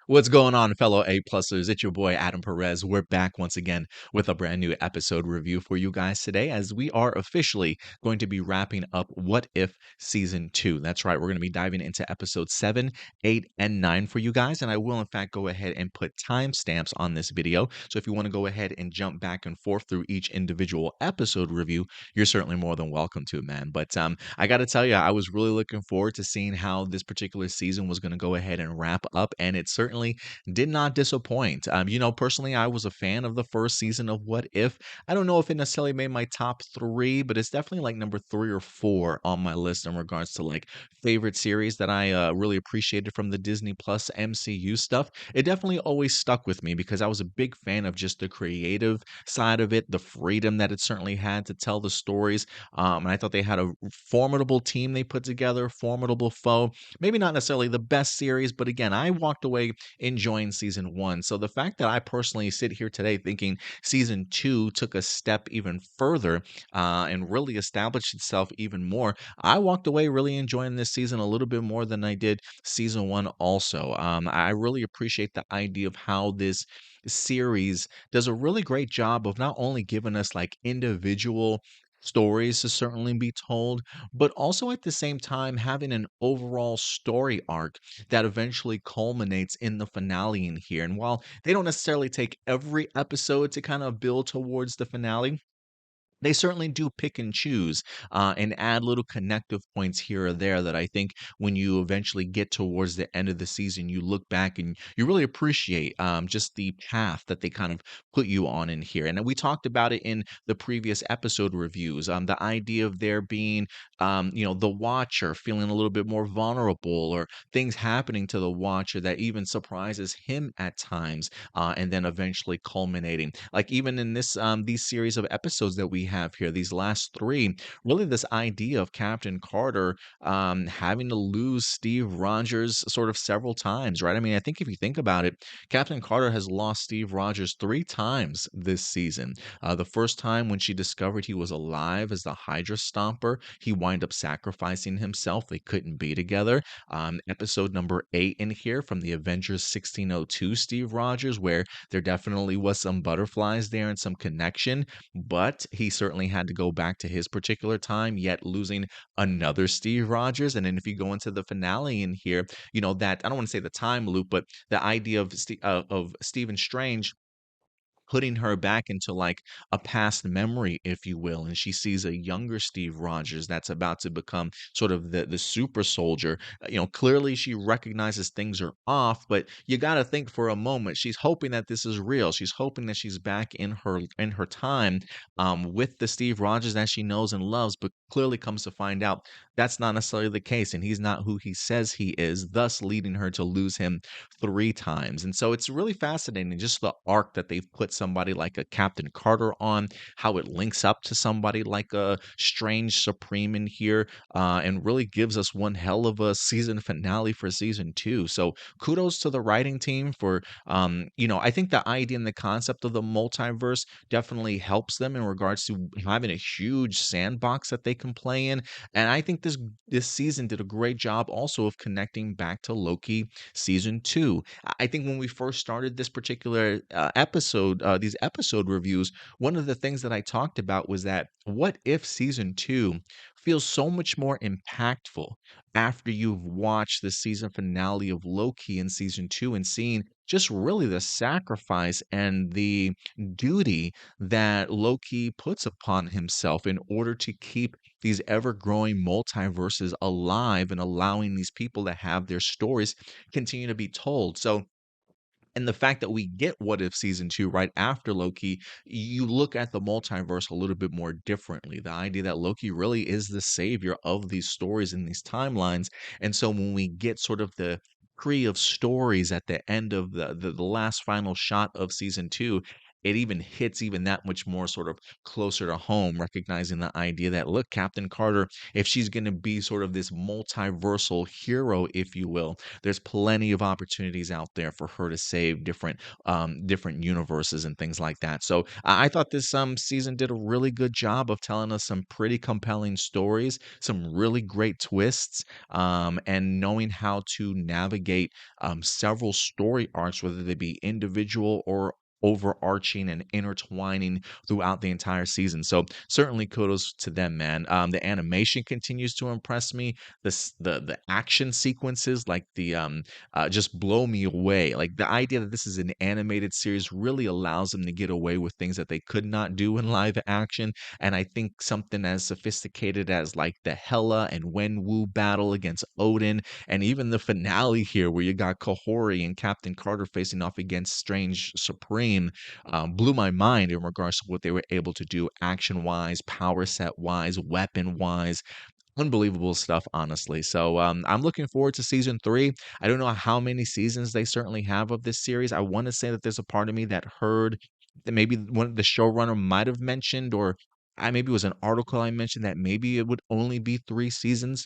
What's going on, fellow A-plussers? It's your boy Adam Perez. We're back once again with a brand new episode review for you guys today, as we are officially going to be wrapping up What If Season 2. That's right, we're going to be diving into episode 7, 8, and 9 for you guys, and I will, in fact, go ahead and put timestamps on this video. So if you want to go ahead and jump back and forth through each individual episode review, you're certainly more than welcome to, man. But I got to tell you, I was really looking forward to seeing how this particular season was going to go ahead and wrap up, and it certainly did not disappoint. Personally, I was a fan of the first season of What If. I don't know if it necessarily made my top three, but it's definitely like number 3 or 4 on my list in regards to like favorite series that I really appreciated from the Disney Plus MCU stuff. It definitely always stuck with me because I was a big fan of just the creative side of it, the freedom that it certainly had to tell the stories. And I thought they had a formidable team they put together, formidable foe. Maybe not necessarily the best series, but again, I walked away enjoying season 1. So the fact that I personally sit here today thinking season 2 took a step even further and really established itself even more, I walked away really enjoying this season a little bit more than I did season 1 also. I really appreciate the idea of how this series does a really great job of not only giving us like individual stories to certainly be told, but also at the same time having an overall story arc that eventually culminates in the finale in here. And while they don't necessarily take every episode to kind of build towards the finale, they certainly do pick and choose and add little connective points here or there that I think when you eventually get towards the end of the season, you look back and you really appreciate just the path that they kind of put you on in here. And we talked about it in the previous episode reviews. The idea of there being, the Watcher feeling a little bit more vulnerable, or things happening to the Watcher that even surprises him at times, and then eventually culminating. Like even in this these series of episodes that we have here, these last three, really this idea of Captain Carter having to lose Steve Rogers sort of several times, right? I mean, I think if you think about it, Captain Carter has lost Steve Rogers 3 times this season. The first time when she discovered he was alive as the Hydra Stomper, he wind up sacrificing himself. They couldn't be together. Episode number 8 in here from the Avengers 1602 Steve Rogers, where there definitely was some butterflies there and some connection, but he certainly had to go back to his particular time, yet losing another Steve Rogers. And then if you go into the finale in here, that I don't want to say the time loop, but the idea of of Stephen Strange putting her back into like a past memory, if you will, and she sees a younger Steve Rogers that's about to become sort of the super soldier. Clearly she recognizes things are off, but you got to think for a moment. She's hoping that this is real. She's hoping that she's back in her time with the Steve Rogers that she knows and loves, but clearly comes to find out that's not necessarily the case, and he's not who he says he is, thus leading her to lose him 3 times. And so it's really fascinating just the arc that they've put somebody like a Captain Carter on, how it links up to somebody like a Strange Supreme in here, and really gives us one hell of a season finale for season 2. So kudos to the writing team for, I think the idea and the concept of the multiverse definitely helps them in regards to having a huge sandbox that they can play in. And I think this season did a great job also of connecting back to Loki season 2. I think when we first started this particular episode, these episode reviews, one of the things that I talked about was that what if season 2 feels so much more impactful after you've watched the season finale of Loki in season 2 and seen just really the sacrifice and the duty that Loki puts upon himself in order to keep these ever growing multiverses alive and allowing these people to have their stories continue to be told. So, and the fact that we get What If season 2 right after Loki, you look at the multiverse a little bit more differently. The idea that Loki really is the savior of these stories and these timelines. And so when we get sort of the tree of stories at the end of the last final shot of season 2, it even hits even that much more sort of closer to home, recognizing the idea that, look, Captain Carter, if she's going to be sort of this multiversal hero, if you will, there's plenty of opportunities out there for her to save different universes and things like that. So I thought this season did a really good job of telling us some pretty compelling stories, some really great twists, and knowing how to navigate several story arcs, whether they be individual or overarching and intertwining throughout the entire season. So certainly kudos to them, man. The animation continues to impress me. The action sequences, like just blow me away. Like the idea that this is an animated series really allows them to get away with things that they could not do in live action. And I think something as sophisticated as like the Hela and Wenwu battle against Odin, and even the finale here where you got Kahori and Captain Carter facing off against Strange Supreme, blew my mind in regards to what they were able to do action wise, power set wise, weapon wise. Unbelievable stuff, honestly. So I'm looking forward to season three. I don't know how many seasons they certainly have of this series. I want to say that there's a part of me that heard that maybe one of the showrunner might have mentioned, or I maybe it was an article I mentioned that maybe it would only be 3 seasons,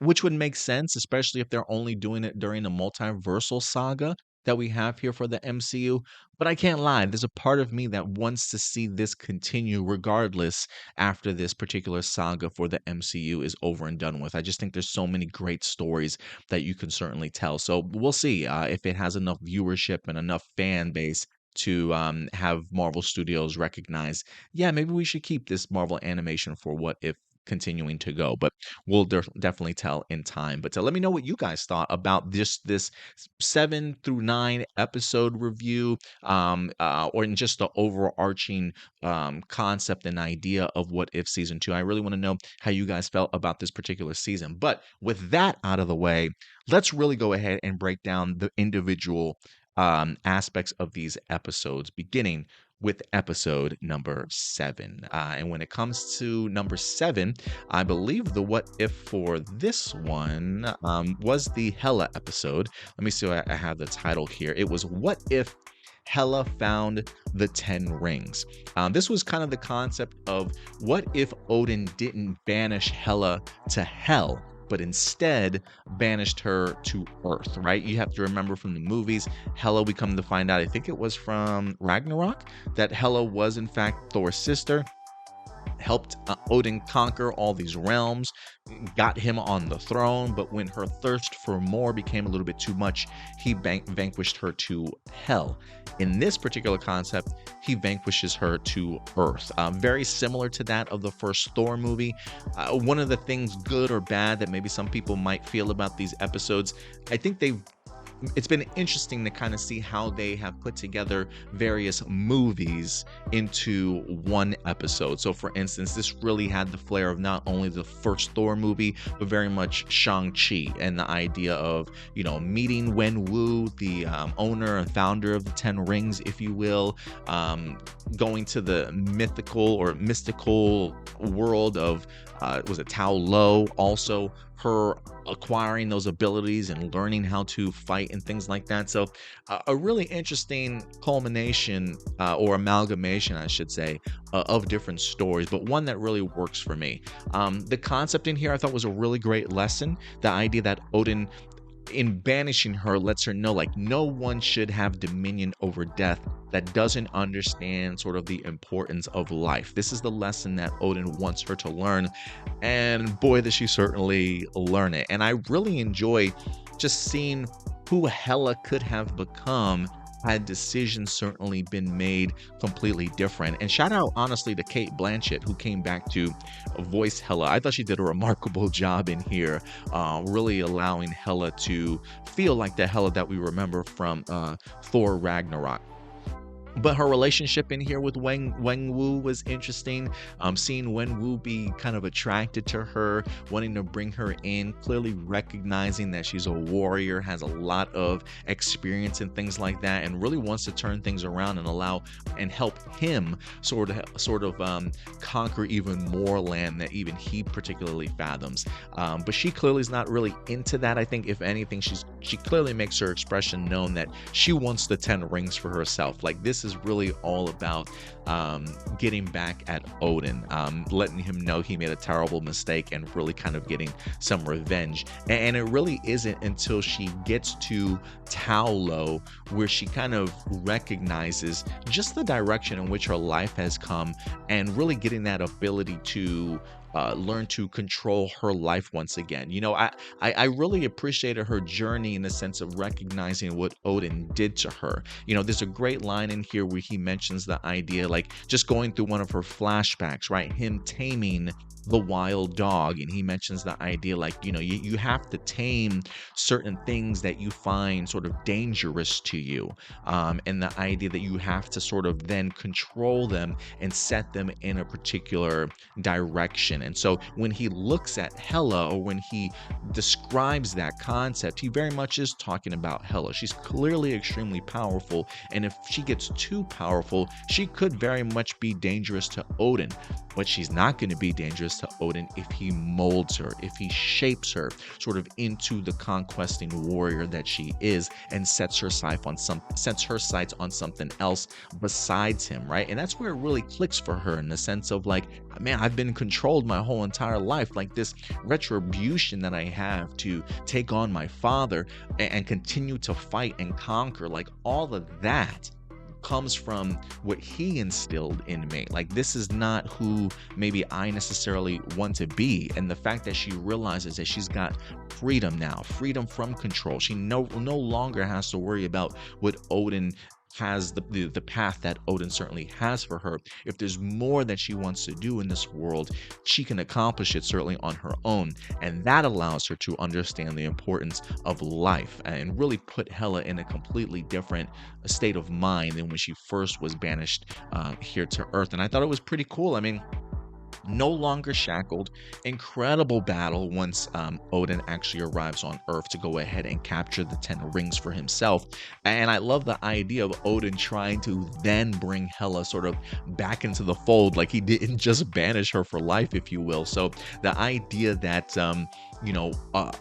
which would make sense, especially if they're only doing it during the multiversal saga that we have here for the MCU. But I can't lie, there's a part of me that wants to see this continue regardless after this particular saga for the MCU is over and done with. I just think there's so many great stories that you can certainly tell. So we'll see if it has enough viewership and enough fan base to have Marvel Studios recognize, yeah, maybe we should keep this Marvel animation for what if continuing to go. But we'll definitely tell in time. But let me know what you guys thought about this 7 through 9 episode review, or in just the overarching concept and idea of what if season two. I really want to know how you guys felt about this particular season. But with that out of the way, let's really go ahead and break down the individual aspects of these episodes, beginning with episode number 7. And when it comes to number 7, I believe the what if for this one was the Hela episode. Let me see what I have the title here. It was What If Hela Found the 10 Rings. This was kind of the concept of what if Odin didn't banish Hela to hell, but instead banished her to Earth, right? You have to remember from the movies, Hela, we come to find out, I think it was from Ragnarok, that Hela was in fact Thor's sister, helped Odin conquer all these realms, got him on the throne, but when her thirst for more became a little bit too much, he vanquished her to hell. In this particular concept, he vanquishes her to Earth. Very similar to that of the first Thor movie. One of the things, good or bad, that maybe some people might feel about these episodes, I think it's been interesting to kind of see how they have put together various movies into one episode. So for instance, this really had the flair of not only the first Thor movie, but very much Shang-Chi and the idea of, meeting Wenwu, the owner and founder of the 10 Rings, if you will, going to the mystical world of, was it Tao Lo, also her acquiring those abilities and learning how to fight and things like that. So a really interesting culmination or amalgamation, I should say, of different stories, but one that really works for me. The concept in here I thought was a really great lesson. The idea that Odin, in banishing her, lets her know like no one should have dominion over death that doesn't understand sort of the importance of life. This is the lesson that Odin wants her to learn, and boy, does she certainly learn it. And I really enjoy just seeing who Hela could have become had decisions certainly been made completely different. And shout out honestly to Kate Blanchett, who came back to voice Hela. I thought she did a remarkable job in here, really allowing Hela to feel like the Hela that we remember from Thor Ragnarok. But her relationship in here with Wenwu was interesting. Seeing Wenwu be kind of attracted to her, wanting to bring her in, clearly recognizing that she's a warrior, has a lot of experience and things like that, and really wants to turn things around and allow and help him sort of conquer even more land that even he particularly fathoms. But she clearly is not really into that. I think if anything, she clearly makes her expression known that she wants the 10 rings for herself. Like, this this is really all about getting back at Odin, letting him know he made a terrible mistake and really kind of getting some revenge. And it really isn't until she gets to Taolo where she kind of recognizes just the direction in which her life has come and really getting that ability to learn to control her life once again. I really appreciated her journey in the sense of recognizing what Odin did to her. There's a great line in here where he mentions the idea, like just going through one of her flashbacks, right? Him taming the wild dog, and he mentions the idea like you have to tame certain things that you find sort of dangerous to you, and the idea that you have to sort of then control them and set them in a particular direction. And so when he looks at Hela, or when he describes that concept, he very much is talking about Hela. She's clearly extremely powerful, and if she gets too powerful, she could very much be dangerous to Odin. But she's not going to be dangerous to Odin if he molds her, if he shapes her sort of into the conquesting warrior that she is, and sets her sights on something else besides him, right? And that's where it really clicks for her, in the sense of like, man, I've been controlled my whole entire life. Like, this retribution that I have to take on my father and continue to fight and conquer, like all of that comes from what he instilled in me. Like, this is not who maybe I necessarily want to be. And the fact that she realizes that she's got freedom now, freedom from control. She no longer has to worry about what Odin has, the path that Odin certainly has for her. If there's more that she wants to do in this world, she can accomplish it certainly on her own. And that allows her to understand the importance of life and really put Hela in a completely different state of mind than when she first was banished here to Earth. And I thought it was pretty cool. I mean, no longer shackled. Incredible battle once Odin actually arrives on Earth to go ahead and capture the 10 rings for himself. And I love the idea of Odin trying to then bring Hela sort of back into the fold. Like, he didn't just banish her for life, if you will. So the idea that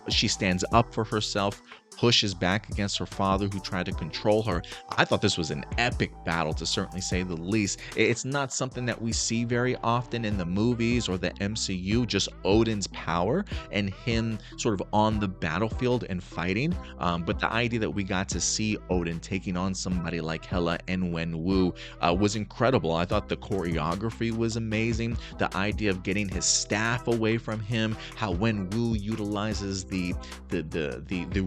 she stands up for herself, pushes back against her father who tried to control her. I thought this was an epic battle, to certainly say the least. It's not something that we see very often in the movies or the MCU, just Odin's power and him sort of on the battlefield and fighting. But the idea that we got to see Odin taking on somebody like Hela and Wenwu was incredible. I thought the choreography was amazing. The idea of getting his staff away from him, how Wenwu utilizes the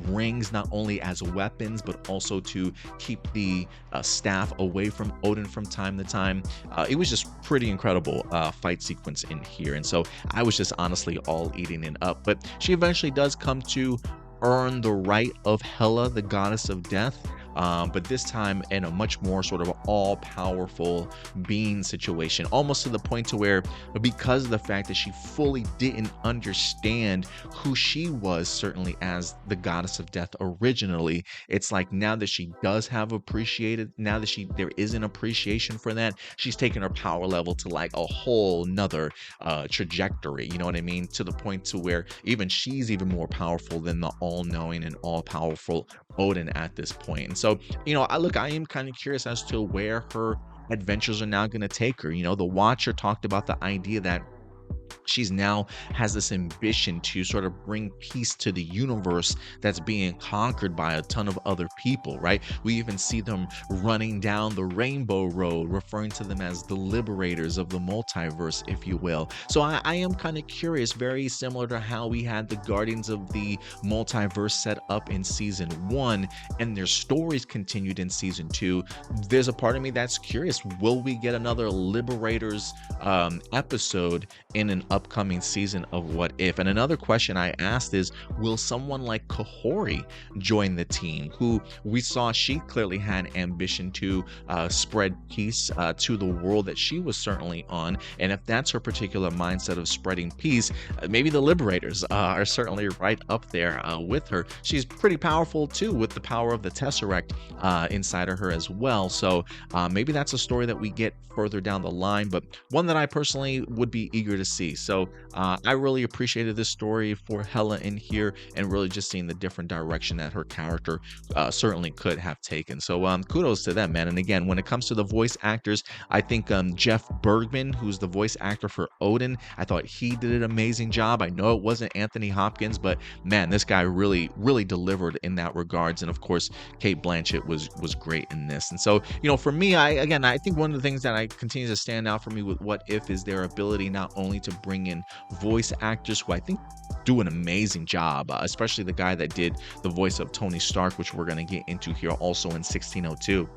rings not only as weapons but also to keep the staff away from Odin from time to time. It was just pretty incredible fight sequence in here, and so I was just honestly all eating it up. But she eventually does come to earn the right of Hela, the goddess of death. But this time in a much more sort of all-powerful being situation, almost to the point to where, because of the fact that she fully didn't understand who she was, certainly as the goddess of death originally, it's like now that she does have appreciated, now that there is an appreciation for that, she's taken her power level to like a whole nother trajectory, you know what I mean? To the point to where even she's even more powerful than the all-knowing and all-powerful Odin at this point. And so, I am kind of curious as to where her adventures are now going to take her. The Watcher talked about the idea that she's now has this ambition to sort of bring peace to the universe that's being conquered by a ton of other people, right? We even see them running down the Rainbow Road, referring to them as the liberators of the multiverse, if you will. So I am kind of curious, very similar to how we had the Guardians of the Multiverse set up in season 1 and their stories continued in season 2. There's a part of me that's curious, will we get another Liberators episode in an upcoming season of What If? And another question I asked is, will someone like Kahori join the team, who we saw she clearly had ambition to spread peace to the world that she was certainly on? And if that's her particular mindset of spreading peace, maybe the Liberators are certainly right up there with her. She's pretty powerful too, with the power of the Tesseract inside of her as well. So maybe that's a story that we get further down the line, but one that I personally would be eager to see. So I really appreciated this story for Hela in here, and really just seeing the different direction that her character certainly could have taken. So kudos to them, man. And again, when it comes to the voice actors, I think Jeff Bergman, who's the voice actor for Odin, I thought he did an amazing job. I know it wasn't Anthony Hopkins, but man, this guy really delivered in that regards. And of course, Kate Blanchett was great in this. And so, for me, I think one of the things that I continue to stand out for me with What If is their ability not only to bring in voice actors who I think do an amazing job, especially the guy that did the voice of Tony Stark, which we're going to get into here also in 1602.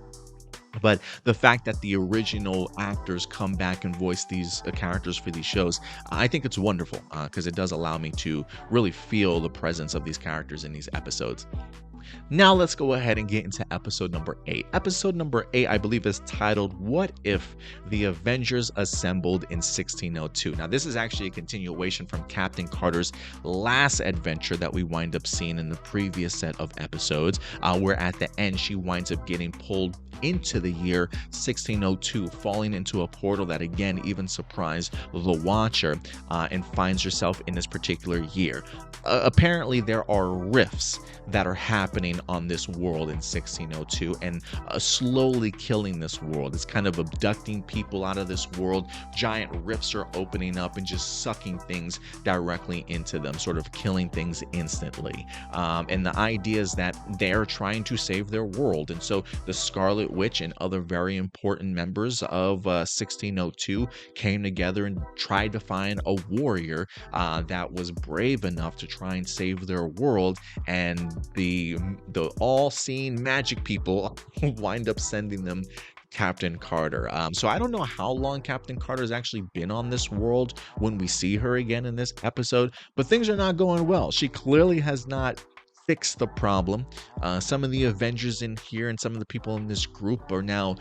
But the fact that the original actors come back and voice these characters for these shows, I think it's wonderful because it does allow me to really feel the presence of these characters in these episodes. Now let's go ahead and get into episode number 8. Episode number 8, I believe, is titled What If the Avengers Assembled in 1602. Now this is actually a continuation from Captain Carter's last adventure that we wind up seeing in the previous set of episodes, where at the end she winds up getting pulled into the year 1602, falling into a portal that again even surprised the Watcher, and finds herself in this particular year. Apparently there are rifts that are happening on this world in 1602 and slowly killing this world. It's kind of abducting people out of this world. Giant rifts are opening up and just sucking things directly into them, sort of killing things instantly. And the idea is that they're trying to save their world. And so the Scarlet Witch and other very important members of 1602 came together and tried to find a warrior that was brave enough to try and save their world. And the all-seeing magic people wind up sending them Captain Carter. So I don't know how long Captain Carter's actually been on this world when we see her again in this episode, but things are not going well. She clearly has not fix the problem. Some of the Avengers in here and some of the people in this group are now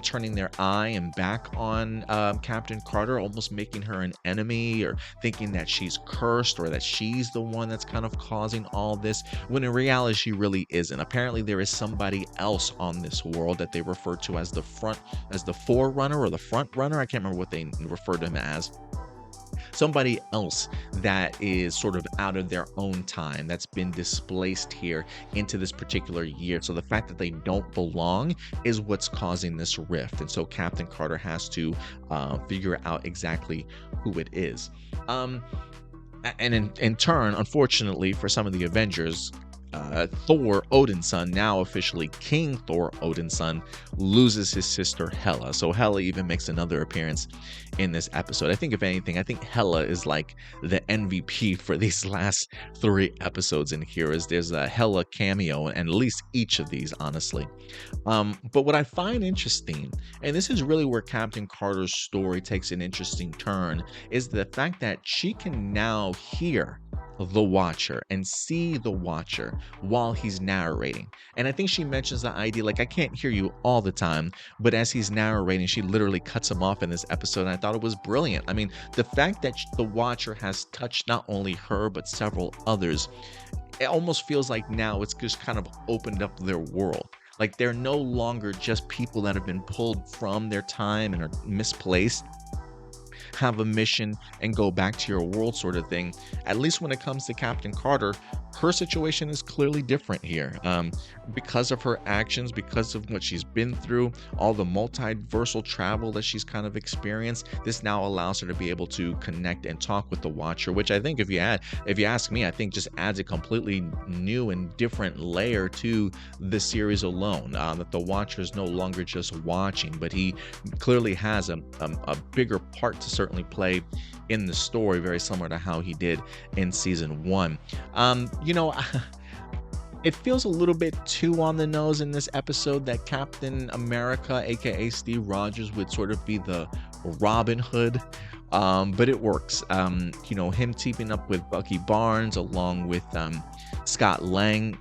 turning their eye and back on Captain Carter, almost making her an enemy or thinking that she's cursed or that she's the one that's kind of causing all this, when in reality she really isn't. Apparently there is somebody else on this world that they refer to as the forerunner or the front runner. I can't remember what they refer to him as. Somebody else that is sort of out of their own time, that's been displaced here into this particular year. So the fact that they don't belong is what's causing this rift. And so Captain Carter has to figure out exactly who it is. And in turn, unfortunately for some of the Avengers, Thor, Odin's son, now officially King Thor, Odin's son, loses his sister Hela. So Hela even makes another appearance in this episode. I think if anything, I think Hela is like the MVP for these last 3 episodes in here, as there's a Hela cameo in at least each of these, honestly. But what I find interesting, and this is really where Captain Carter's story takes an interesting turn, is the fact that she can now hear the Watcher and see the Watcher while he's narrating. And I think she mentions the idea, like, I can't hear you all the time, but as he's narrating, she literally cuts him off in this episode, and I thought it was brilliant. I mean, the fact that the Watcher has touched not only her, but several others, it almost feels like now it's just kind of opened up their world. Like, they're no longer just people that have been pulled from their time and are misplaced, have a mission and go back to your world sort of thing. At least when it comes to Captain Carter, her situation is clearly different here. Because of her actions, because of what she's been through, all the multiversal travel that she's kind of experienced, this now allows her to be able to connect and talk with the Watcher, which I think if you ask me, I think just adds a completely new and different layer to the series alone. That the Watcher is no longer just watching, but he clearly has a bigger part to certainly play in the story, very similar to how he did in season 1. It feels a little bit too on the nose in this episode that Captain America, aka Steve Rogers, would sort of be the Robin Hood. But it works. Him teaming up with Bucky Barnes along with Scott Lang,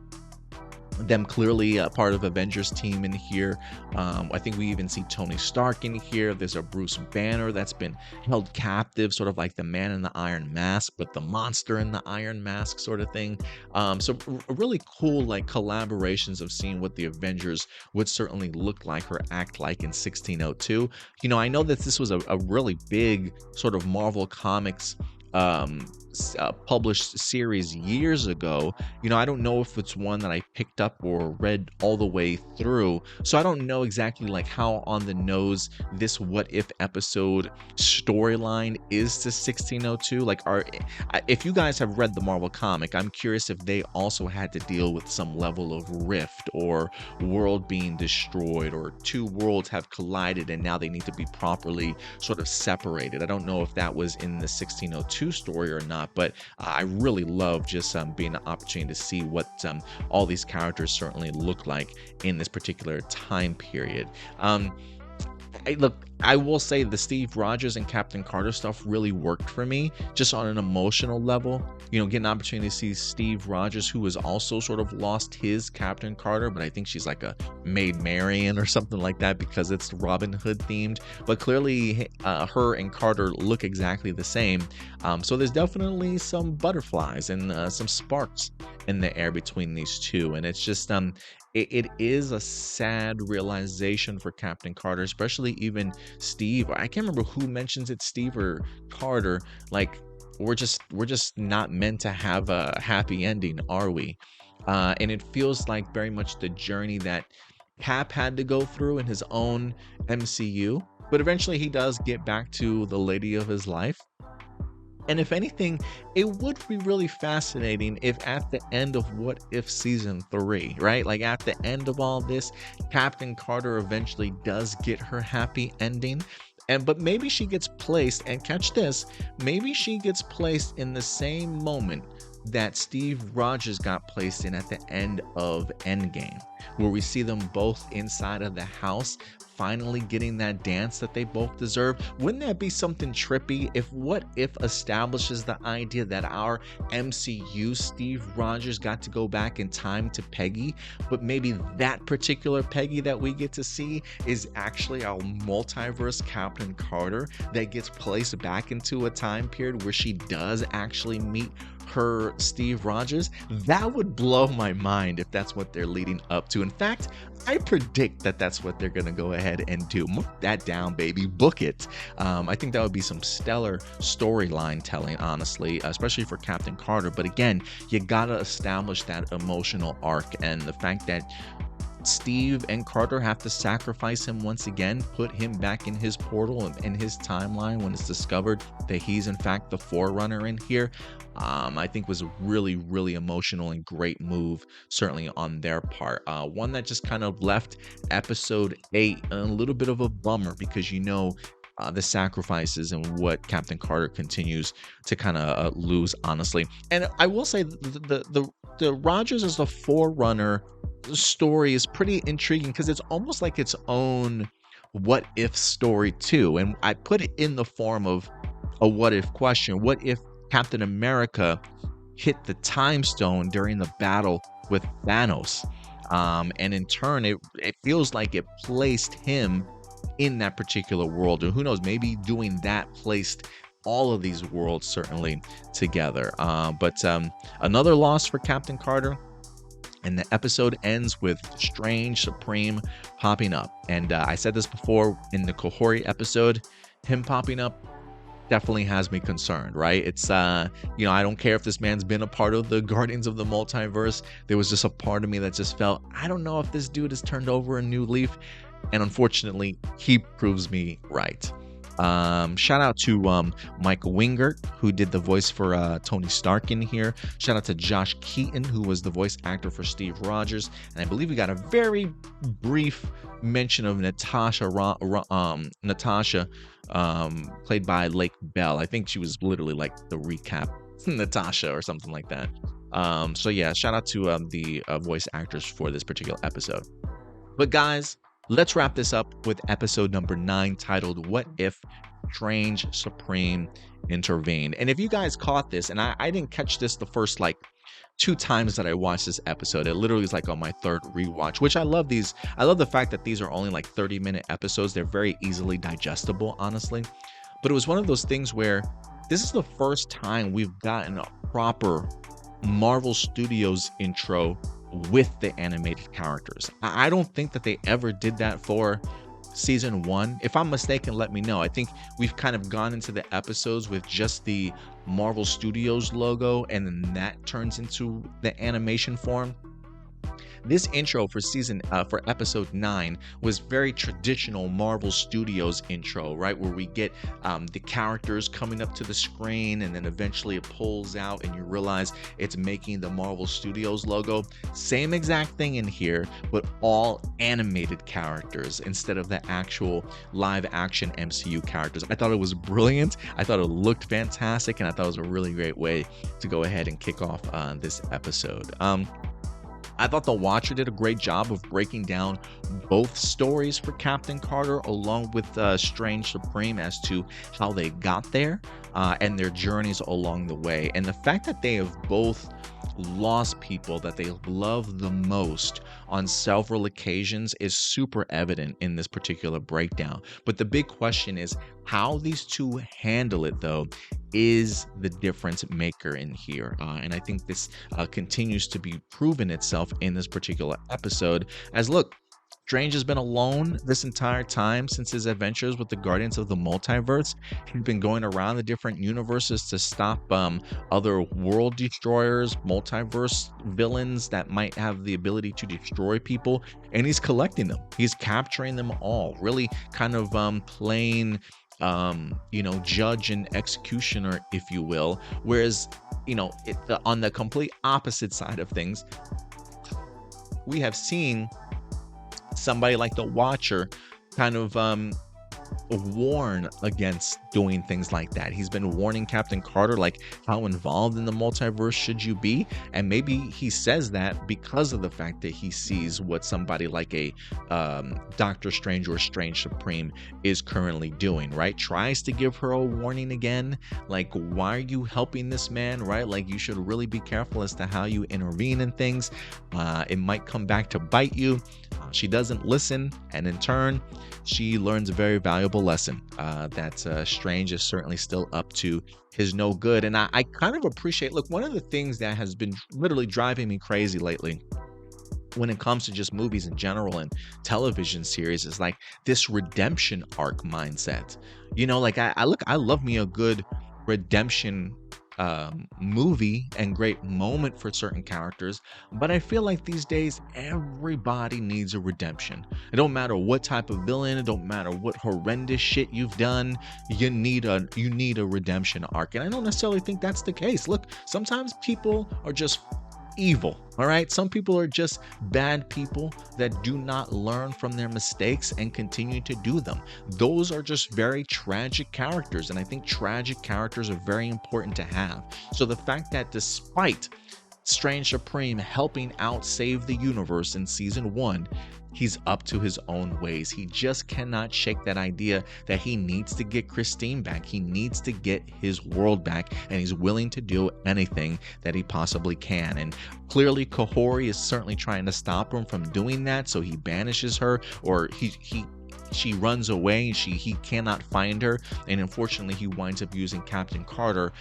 them clearly a part of Avengers team in here. I think we even see Tony Stark in here. There's a Bruce Banner that's been held captive, sort of like the Man in the Iron Mask, but the monster in the Iron Mask sort of thing. So really cool like collaborations of seeing what the Avengers would certainly look like or act like in 1602. I know that this was a really big sort of Marvel Comics published series years ago. I don't know if it's one that I picked up or read all the way through, so I don't know exactly like how on the nose this what if episode storyline is to 1602. Like, if you guys have read the Marvel comic, I'm curious if they also had to deal with some level of rift or world being destroyed, or two worlds have collided and now they need to be properly sort of separated. I don't know if that was in the 1602 story or not, but I really love just being an opportunity to see what all these characters certainly look like in this particular time period. Look, I will say the Steve Rogers and Captain Carter stuff really worked for me, just on an emotional level. Getting an opportunity to see Steve Rogers, who has also sort of lost his Captain Carter, but I think she's like a Maid Marian or something like that because it's Robin Hood themed. But clearly, her and Carter look exactly the same. So there's definitely some butterflies and some sparks in the air between these two, and it's just it is a sad realization for Captain Carter, especially even Steve. I can't remember who mentions it, Steve or Carter. Like, we're just not meant to have a happy ending, are we? And it feels like very much the journey that Cap had to go through in his own MCU. But eventually he does get back to the lady of his life. And if anything, it would be really fascinating if at the end of What If Season 3, right? Like, at the end of all this, Captain Carter eventually does get her happy ending. But maybe she gets placed, and catch this, maybe she gets placed in the same moment that Steve Rogers got placed in at the end of Endgame, where we see them both inside of the house, finally getting that dance that they both deserve. Wouldn't that be something trippy if What If establishes the idea that our MCU Steve Rogers got to go back in time to Peggy, but maybe that particular Peggy that we get to see is actually our multiverse Captain Carter that gets placed back into a time period where she does actually meet her Steve Rogers? That would blow my mind if that's what they're leading up to. In fact, I predict that that's what they're going to go ahead and do. Mark that down, baby. Book it. I think that would be some stellar storyline telling, honestly, especially for Captain Carter. But again, you got to establish that emotional arc, and the fact that Steve and Carter have to sacrifice him once again, put him back in his portal and in his timeline when it's discovered that he's in fact the Forerunner in here, I think was a really, really emotional and great move, certainly on their part. One that just kind of left episode 8 a little bit of a bummer because the sacrifices and what Captain Carter continues to kind of lose, honestly. And I will say the Rogers as the Forerunner story is pretty intriguing because it's almost like its own what if story too. And I put it in the form of a what if question. What if Captain America hit the time stone during the battle with Thanos? And in turn, it feels like it placed him in that particular world. Or who knows, maybe doing that placed all of these worlds certainly together. But another loss for Captain Carter. And the episode ends with Strange Supreme popping up. And I said this before in the Kahori episode, him popping up definitely has me concerned, right? It's, I don't care if this man's been a part of the Guardians of the Multiverse. There was just a part of me that just felt, I don't know if this dude has turned over a new leaf. And unfortunately, he proves me right. Shout out to Mike Wingert, who did the voice for Tony Stark in here. Shout out to Josh Keaton, who was the voice actor for Steve Rogers. And I believe we got a very brief mention of Natasha, played by Lake Bell. I think she was literally like the recap Natasha or something like that. So yeah, shout out to the voice actors for this particular episode. But guys, let's wrap this up with episode number 9, titled What If Strange Supreme Intervened. And if you guys caught this, and I didn't catch this the first 2 times that I watched this episode, it literally is on my 3rd rewatch, which I love these. I love the fact that these are only 30-minute episodes. They're very easily digestible, honestly. But it was one of those things where this is the first time we've gotten a proper Marvel Studios intro with the animated characters. I don't think that they ever did that for season one. If I'm mistaken, let me know. I think we've kind of gone into the episodes with just the Marvel Studios logo, and then that turns into the animation form. This intro for for episode 9 was very traditional Marvel Studios intro, right? Where we get the characters coming up to the screen, and then eventually it pulls out and you realize it's making the Marvel Studios logo. Same exact thing in here, but all animated characters instead of the actual live action MCU characters. I thought it was brilliant. I thought it looked fantastic, and I thought it was a really great way to go ahead and kick off this episode. I thought The Watcher did a great job of breaking down both stories for Captain Carter, along with Strange Supreme, as to how they got there and their journeys along the way. And the fact that they have both lost people that they love the most on several occasions is super evident in this particular breakdown. But the big question is how these two handle it, though, is the difference maker in here. And I think this continues to be proven itself in this particular episode. As look, Strange has been alone this entire time since his adventures with the Guardians of the Multiverse. He's been going around the different universes to stop other world destroyers, multiverse villains that might have the ability to destroy people, and he's collecting them. He's capturing them all, really kind of playing judge and executioner, if you will. Whereas, on the complete opposite side of things, we have seen somebody like the Watcher kind of warn against doing things like that. He's been warning Captain Carter, like, how involved in the multiverse should you be? And maybe he says that because of the fact that he sees what somebody like a Doctor Strange or Strange Supreme is currently doing, right? Tries to give her a warning again, like, why are you helping this man, right? Like, you should really be careful as to how you intervene in things. It might come back to bite you. She doesn't listen, and in turn, she learns a very valuable lesson that Strange is certainly still up to his no good. And I kind of appreciate, look, one of the things that has been literally driving me crazy lately when it comes to just movies in general and television series is like this redemption arc mindset. Like I love me a good redemption movie and great moment for certain characters, but I feel like these days everybody needs a redemption. It don't matter what type of villain, it don't matter what horrendous shit you've done, you need a redemption arc. And I don't necessarily think that's the case. Look, sometimes people are just evil, all right? Some people are just bad people that do not learn from their mistakes and continue to do them. Those are just very tragic characters, and I think tragic characters are very important to have. So the fact that despite Strange Supreme helping out save the universe in season 1, he's up to his own ways. He just cannot shake that idea that he needs to get Christine back. He needs to get his world back, and he's willing to do anything that he possibly can. And clearly Kahori is certainly trying to stop him from doing that, so he banishes her, or she runs away and he cannot find her, and unfortunately he winds up using Captain Carter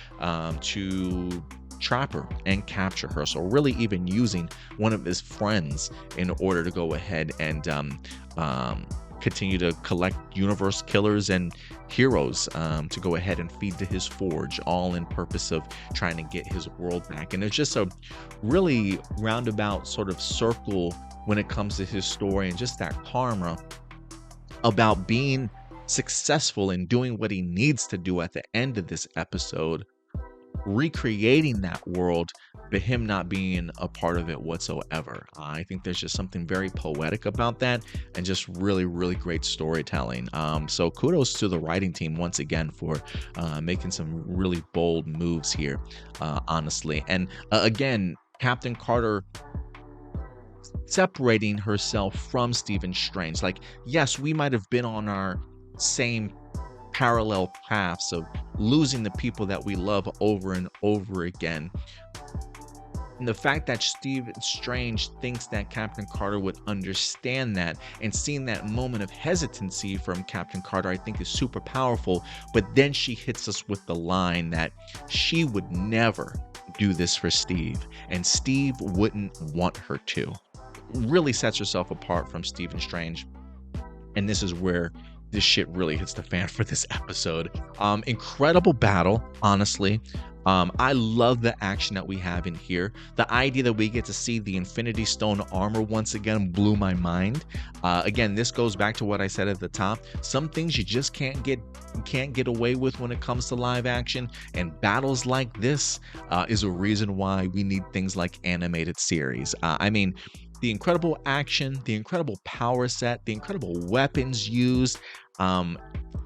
to trap her and capture her. So really even using one of his friends in order to go ahead and continue to collect universe killers and heroes to go ahead and feed to his forge, all in purpose of trying to get his world back. And it's just a really roundabout sort of circle when it comes to his story, and just that karma about being successful in doing what he needs to do at the end of this episode, recreating that world, but him not being a part of it whatsoever. I think there's just something very poetic about that, and just really, really great storytelling. So kudos to the writing team once again for making some really bold moves here, honestly. And again, Captain Carter separating herself from Stephen Strange. Like, yes, we might have been on our same parallel paths of losing the people that we love over and over again. And the fact that Stephen Strange thinks that Captain Carter would understand that, and seeing that moment of hesitancy from Captain Carter, I think is super powerful. But then she hits us with the line that she would never do this for Steve, and Steve wouldn't want her to. Really sets herself apart from Stephen Strange. and this is where this shit really hits the fan for this episode. Incredible battle, honestly. I love the action that we have in here. The idea that we get to see the Infinity Stone armor once again blew my mind. Again, this goes back to what I said at the top. Some things you just can't get away with when it comes to live action, and battles like this is a reason why we need things like animated series. I mean, the incredible action, the incredible power set, the incredible weapons used. Um,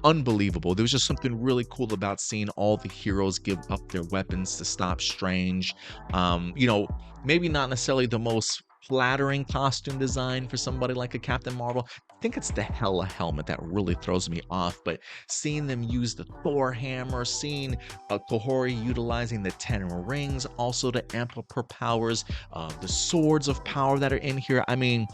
Unbelievable. There was just something really cool about seeing all the heroes give up their weapons to stop Strange. You know, maybe not necessarily the most flattering costume design for somebody like a Captain Marvel. I think it's the Hela helmet that really throws me off, but seeing them use the Thor hammer, seeing Kahori utilizing the 10 rings also to amp up her powers, the swords of power that are in here. I mean,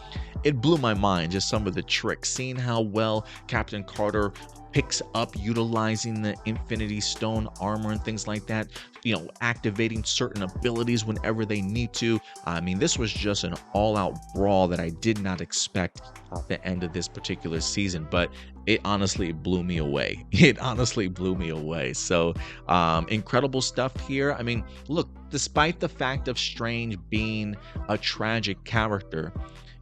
it blew my mind, just some of the tricks, seeing how well Captain Carter picks up utilizing the Infinity Stone armor and things like that, you know, activating certain abilities whenever they need to. I mean, this was just an all-out brawl that I did not expect at the end of this particular season, but it honestly blew me away. It honestly blew me away. So incredible stuff here. I mean, look, despite the fact of Strange being a tragic character,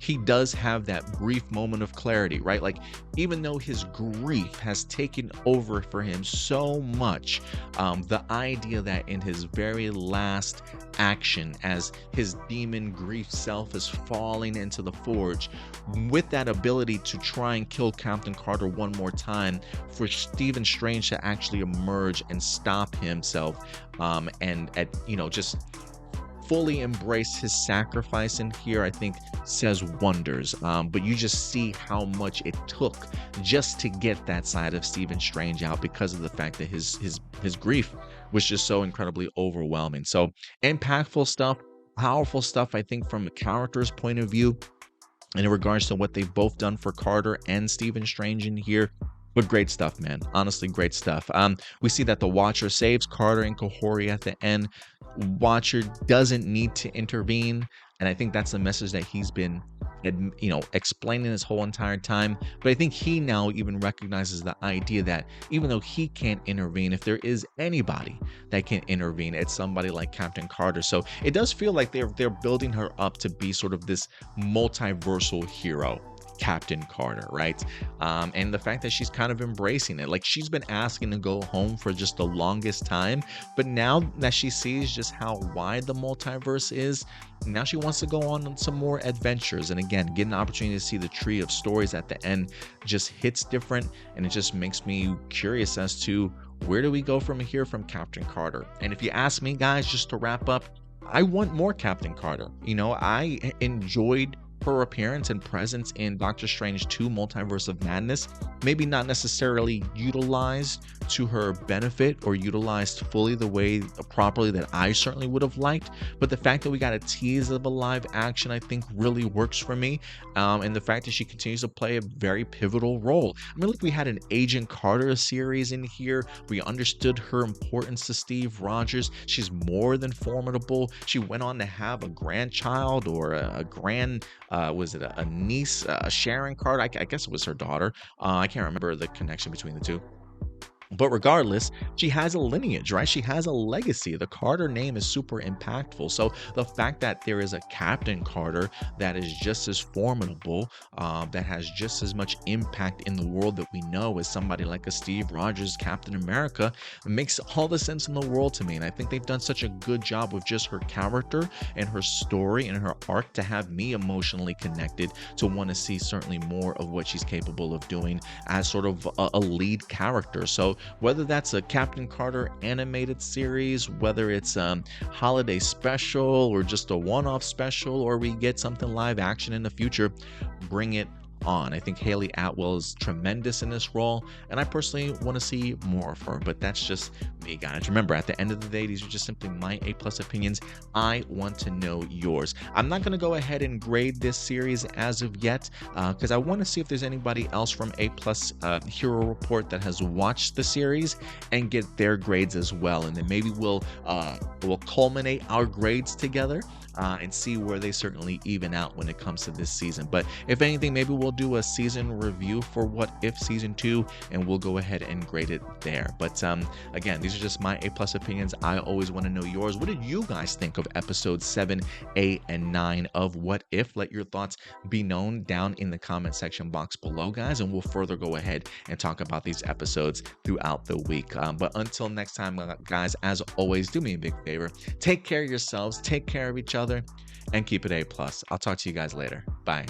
he does have that brief moment of clarity, right? Like, even though his grief has taken over for him so much, the idea that in his very last action, as his demon grief self is falling into the forge, with that ability to try and kill Captain Carter one more time, for Stephen Strange to actually emerge and stop himself, and at, you know, just fully embrace his sacrifice in here, I think says wonders. But you just see how much it took just to get that side of Stephen Strange out, because of the fact that his grief was just so incredibly overwhelming. So impactful stuff, powerful stuff, I think, from a character's point of view, in regards to what they've both done for Carter and Stephen Strange in here. But great stuff, man. Honestly, great stuff. We see that the Watcher saves Carter and Kahori at the end. Watcher doesn't need to intervene, and I think that's the message that he's been, you know, explaining this whole entire time. But I think he now even recognizes the idea that even though he can't intervene, if there is anybody that can intervene, it's somebody like Captain Carter. So it does feel like they're building her up to be sort of this multiversal hero, Captain Carter, right? And the fact that she's kind of embracing it, like, she's been asking to go home for just the longest time, but now that she sees just how wide the multiverse is, now she wants to go on some more adventures. And again, get an opportunity to see the tree of stories at the end just hits different, and it just makes me curious as to where do we go from here from Captain Carter. And if you ask me, guys, just to wrap up, I want more Captain Carter. You know, I enjoyed her appearance and presence in Doctor Strange 2 Multiverse of Madness. Maybe not necessarily utilized to her benefit or utilized fully the way properly that I certainly would have liked, but the fact that we got a tease of a live action, I think, really works for me. And the fact that she continues to play a very pivotal role. I mean, look, we had an Agent Carter series in here. We understood her importance to Steve Rogers. She's more than formidable. She went on to have a grandchild, or a grand was it a niece, Sharon Carter? I guess it was her daughter. I can't remember the connection between the two. But regardless, she has a lineage, right? She has a legacy. The Carter name is super impactful. So the fact that there is a Captain Carter that is just as formidable, that has just as much impact in the world that we know as somebody like a Steve Rogers, Captain America, makes all the sense in the world to me. And I think they've done such a good job with just her character and her story and her arc to have me emotionally connected to want to see certainly more of what she's capable of doing as sort of a lead character. So whether that's a Captain Carter animated series, whether it's holiday special or just a one-off special, or we get something live action in the future, bring it on. I think Haley Atwell is tremendous in this role, and I personally want to see more of her, but that's just me, guys. Remember, at the end of the day, these are just simply my A+ opinions. I want to know yours. I'm not going to go ahead and grade this series as of yet, because I want to see if there's anybody else from A+ Hero Report that has watched the series and get their grades as well, and then maybe we'll culminate our grades together and see where they certainly even out when it comes to this season. But if anything, maybe we'll we'll do a season review for What If Season 2, and we'll go ahead and grade it there. But again, these are just my A+ opinions. I always want to know yours. What did you guys think of episodes 7, 8, and 9 of What If? Let your thoughts be known down in the comment section box below, guys, and we'll further go ahead and talk about these episodes throughout the week. But until next time, guys, as always, do me a big favor. Take care of yourselves, take care of each other, and keep it A+. I'll talk to you guys later. Bye.